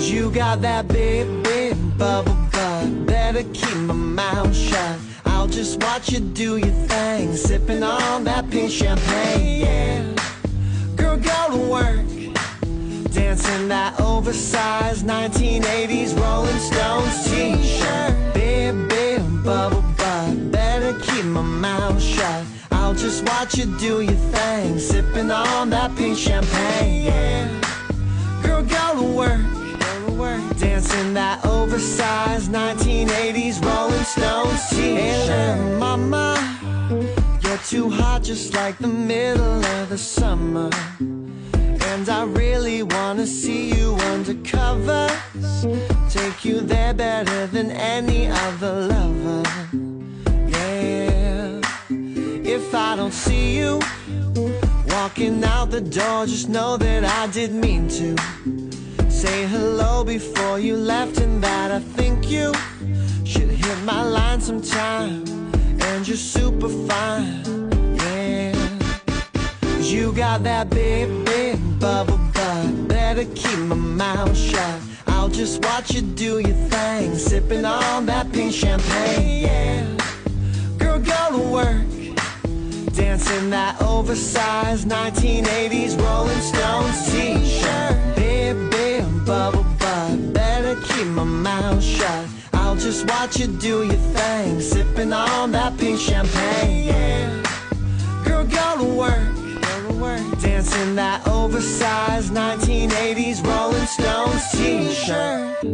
You got that big, big bubble butt. Better keep my mouth shut. I'll just watch you do your thing, sipping on that pink champagne, yeah. Girl, go to work, dancing that oversized 1980s Rolling Stones t-shirt. Big, big bubble butt. Better keep my mouth shut. I'll just watch you do your thing, sipping on that pink champagne, yeah. Girl, go to work, dancing that oversized 1980s Rolling Stones t-shirt. Hey, mama, you're too hot, just like the middle of the summer. And I really wanna see you undercover, take you there better than any other lover, yeah. If I don't see you walking out the door, just know that I did mean to say hello before you left, and that I think you should hit my line sometime. And you're super fine, yeah. You got that big, big bubble butt. Better keep my mouth shut. I'll just watch you do your thing, sipping on that pink champagne, yeah. Girl, go to work, dancing that oversized 1980s Rolling Stones t-shirt. Big, big bubble butt. Better keep my mouth shut. I'll just watch you do your thing, sipping on that pink champagne, yeah. Girl, go to work, dancing that oversized 1980s Rolling Stones t-shirt.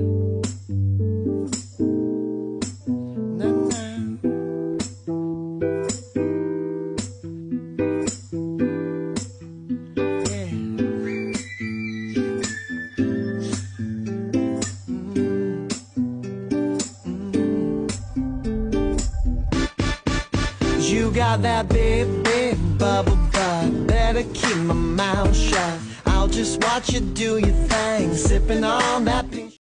You got that big, big bubble butt. Better keep my mouth shut. I'll just watch you do your thing, sipping on that pink